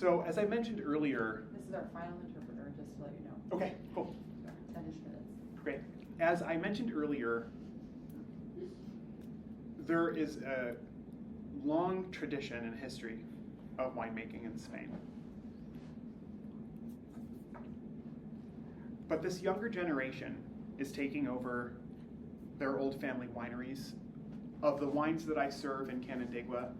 So as I mentioned earlier, This is our final interpreter, just to let you know. okay, cool. 10-ish minutes. Great. As I mentioned earlier, there is a long tradition and history of winemaking in Spain. But this younger generation is taking over their old family wineries. Of the wines that I serve in Canandaigua,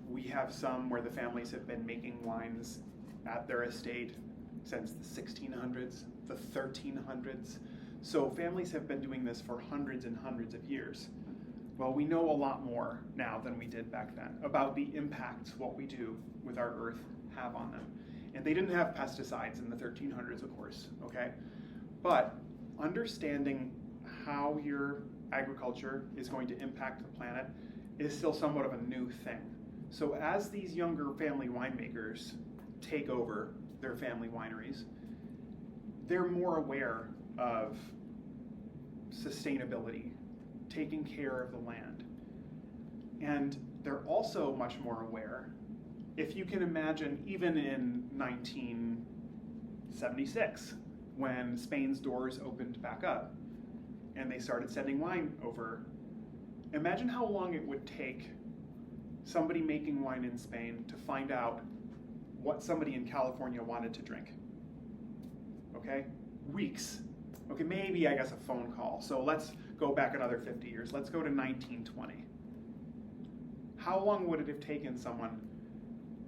we have some where the families have been making wines at their estate since the 1600s, the 1300s. So families have been doing this for hundreds and hundreds of years. Well, we know a lot more now than we did back then about the impacts what we do with our earth have on them. And they didn't have pesticides in the 1300s, of course, okay? But understanding how your agriculture is going to impact the planet is still somewhat of a new thing. So as these younger family winemakers take over their family wineries, they're more aware of sustainability, taking care of the land. And they're also much more aware, if you can imagine, even in 1976, when Spain's doors opened back up and they started sending wine over, imagine how long it would take somebody making wine in Spain to find out what somebody in California wanted to drink. Okay? Weeks. Okay, maybe I guess a phone call. So let's go back another 50 years. Let's go to 1920. How long would it have taken someone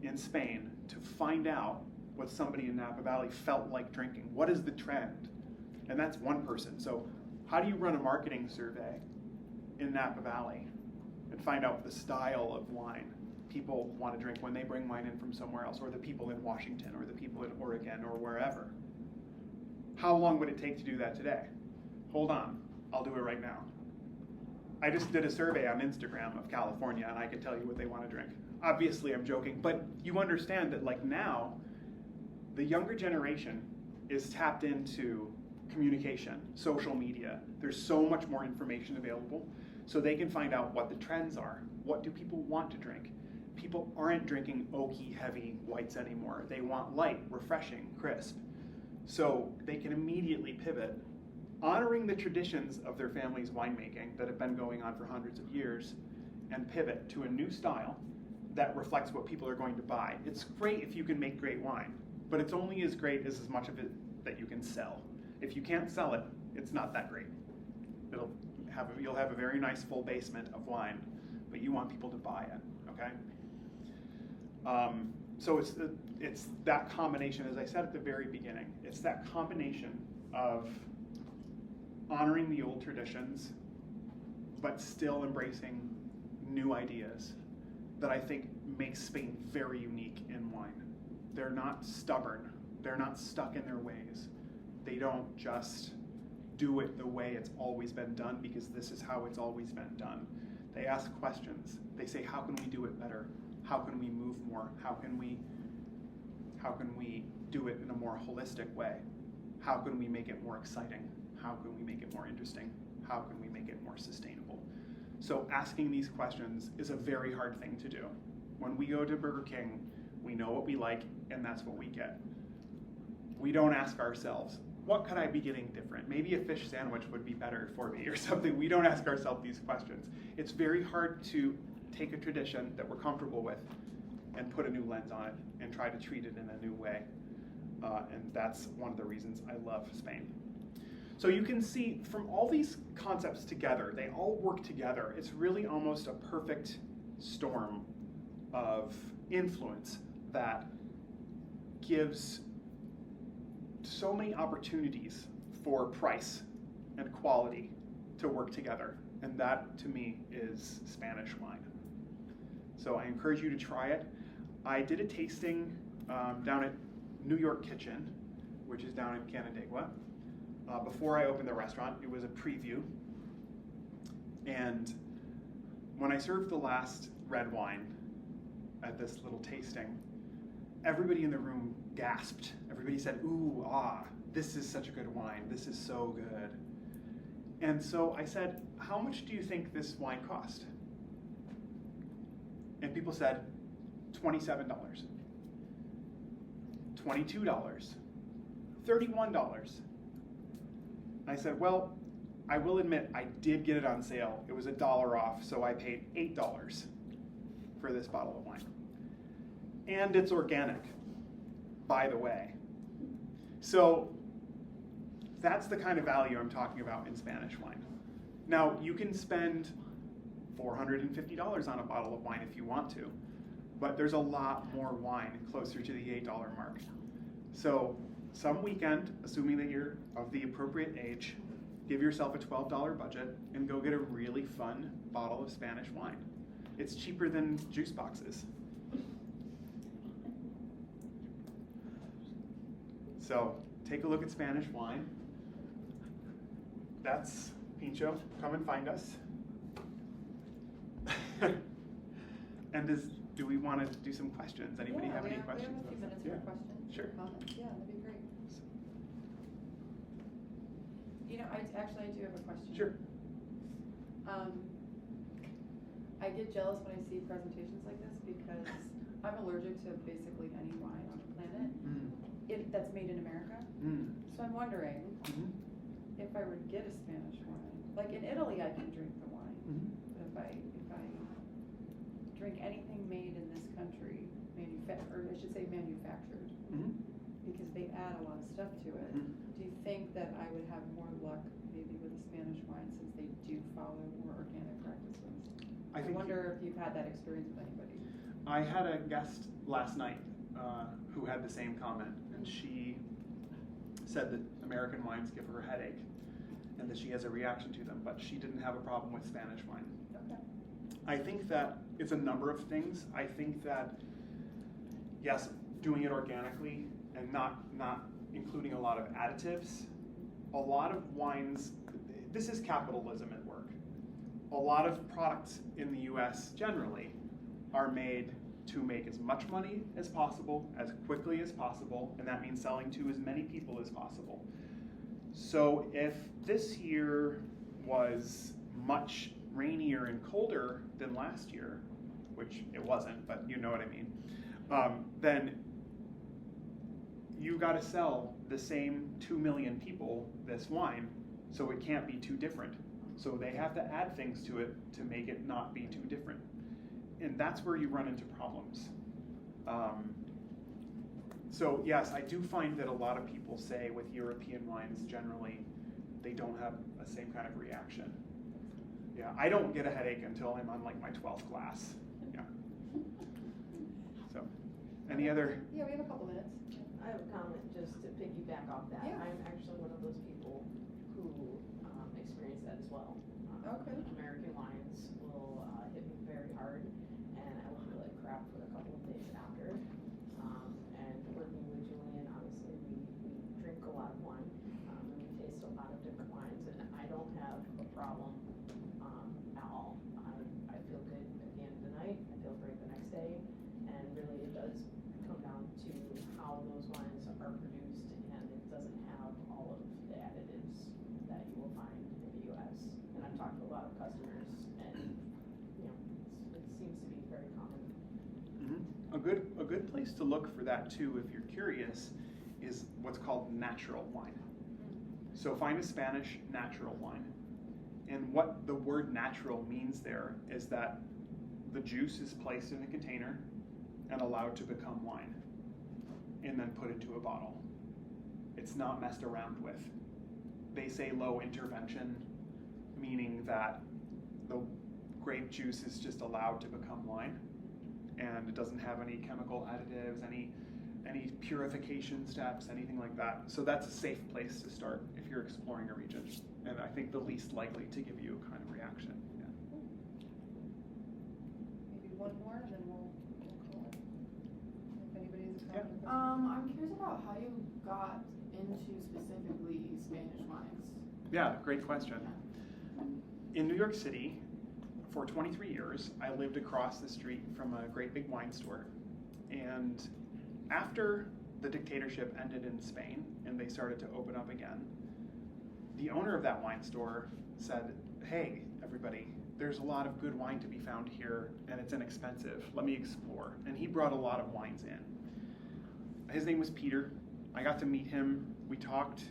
in Spain to find out what somebody in Napa Valley felt like drinking? What is the trend? And that's one person. So how do you run a marketing survey in Napa Valley and find out the style of wine people want to drink when they bring wine in from somewhere else, or the people in Washington, or the people in Oregon, or wherever? How long would it take to do that today? Hold on, I'll do it right now. I just did a survey on Instagram of California, and I can tell you what they want to drink. Obviously, I'm joking, but you understand that like now, the younger generation is tapped into communication, social media. There's so much more information available, so they can find out what the trends are. What do people want to drink? People aren't drinking oaky, heavy whites anymore. They want light, refreshing, crisp. So they can immediately pivot, honoring the traditions of their family's winemaking that have been going on for hundreds of years, and pivot to a new style that reflects what people are going to buy. It's great if you can make great wine, but it's only as great as much of it that you can sell. If you can't sell it, it's not that great. You'll have a very nice full basement of wine, but you want people to buy it, okay? So it's that combination, as I said at the very beginning, it's that combination of honoring the old traditions, but still embracing new ideas that I think makes Spain very unique in wine. They're not stubborn. They're not stuck in their ways. They don't just do it the way it's always been done because this is how it's always been done. They ask questions. They say, how can we do it better? How can we move more? How can we do it in a more holistic way? How can we make it more exciting? How can we make it more interesting? How can we make it more sustainable? So asking these questions is a very hard thing to do. When we go to Burger King, we know what we like, and that's what we get. We don't ask ourselves, what could I be getting different? Maybe a fish sandwich would be better for me or something. We don't ask ourselves these questions. It's very hard to take a tradition that we're comfortable with and put a new lens on it and try to treat it in a new way. And that's one of the reasons I love Spain. So you can see from all these concepts together, they all work together. It's really almost a perfect storm of influence that gives so many opportunities for price and quality to work together. And that, to me, is Spanish wine. So I encourage you to try it. I did a tasting down at New York Kitchen, which is down in Canandaigua. Before I opened the restaurant, it was a preview. And when I served the last red wine at this little tasting, everybody in the room gasped. Everybody said, ooh, this is such a good wine. This is so good. And so I said, how much do you think this wine cost? And people said, $27. $22, $31. I said, well, I will admit I did get it on sale. It was $1 off, so I paid $8 for this bottle of wine. And it's organic, by the way. So that's the kind of value I'm talking about in Spanish wine. Now, you can spend $450 on a bottle of wine if you want to, but there's a lot more wine closer to the $8 mark. So some weekend, assuming that you're of the appropriate age, give yourself a $12 budget and go get a really fun bottle of Spanish wine. It's cheaper than juice boxes. So take a look at Spanish wine. That's Pincho. Come and find us. And do we want to do some questions? Anybody have any questions? We have a few minutes for questions. Sure. Comments. Yeah, that'd be great. You know, I do have a question. Sure. I get jealous when I see presentations like this because I'm allergic to basically any wine on the planet that's made in America. So I'm wondering if I were to get a Spanish wine, like in Italy, I can drink the wine, but if I drink anything made in this country, or I should say manufactured, because they add a lot of stuff to it. Do you think that I would have more luck maybe with a Spanish wine since they do follow more organic practices? I wonder if you've had that experience with anybody. I had a guest last night who had the same comment, and she said that American wines give her a headache and that she has a reaction to them, but she didn't have a problem with Spanish wine. Okay. I think that it's a number of things. I think that, yes, doing it organically and not including a lot of additives. A lot of wines, this is capitalism at work. A lot of products in the US generally are made to make as much money as possible, as quickly as possible, and that means selling to as many people as possible. So if this year was much rainier and colder than last year, which it wasn't, but you know what I mean, then you got to sell the same 2 million people this wine, so it can't be too different. So they have to add things to it to make it not be too different. And that's where you run into problems. So yes, I do find that a lot of people say with European wines generally, they don't have the same kind of reaction. Yeah, I don't get a headache until I'm on like my 12th glass. Yeah. So, any other? Yeah, we have a couple minutes. I have a comment just to piggyback off that. Yeah. I'm actually one of those people who experience that as well. Okay. American wines will hit me very hard, and I will feel like crap for a couple of days after. And working with Julian, obviously we drink a lot of wine, and we taste a lot of different wines, and I don't have a problem at all. I feel good at the end of the night. I feel great the next day, and really it does come down to how those wines are produced, and it doesn't have all of the additives that you will find in the U.S. And I've talked to a lot of customers, and it seems to be very common. A good place to look for that too, if you're curious, is what's called natural wine. So find a Spanish natural wine. And what the word natural means there is that the juice is placed in a container and allowed to become wine, and then put into a bottle. It's not messed around with. They say low intervention, meaning that the grape juice is just allowed to become wine, and it doesn't have any chemical additives, any purification steps, anything like that. So that's a safe place to start if you're exploring a region, and I think the least likely to give you a kind of reaction. Yeah. Maybe one more, and then we'll call it. If anybody has a comment. I'm curious about how you got into specifically Spanish wines. Yeah, great question. In New York City, for 23 years, I lived across the street from a great big wine store. And after the dictatorship ended in Spain and they started to open up again, the owner of that wine store said, hey, everybody, there's a lot of good wine to be found here and it's inexpensive. Let me explore. And he brought a lot of wines in. his name was Peter. I got to meet him. We talked.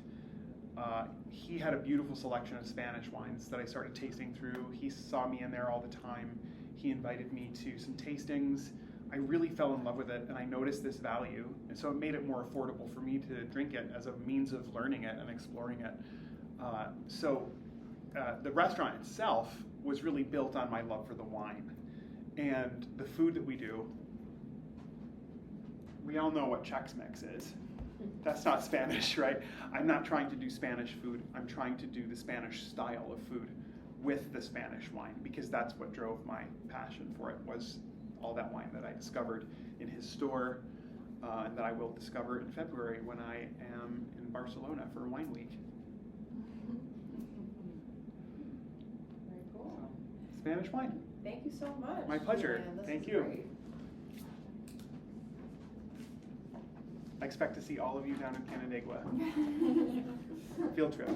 He had a beautiful selection of Spanish wines that I started tasting through. He saw me in there all the time. He invited me to some tastings. I really fell in love with it, and I noticed this value. And so it made it more affordable for me to drink it as a means of learning it and exploring it. The restaurant itself was really built on my love for the wine. And the food that we do, we all know what Chex Mix is. That's not Spanish, right? I'm not trying to do Spanish food. I'm trying to do the Spanish style of food with the Spanish wine, because that's what drove my passion for it, was all that wine that I discovered in his store, and that I will discover in February when I am in Barcelona for Wine Week. Very cool. Spanish wine. Thank you so much. My pleasure. Man, this Thank is you. great. I expect to see all of you down in Canandaigua. Field trip.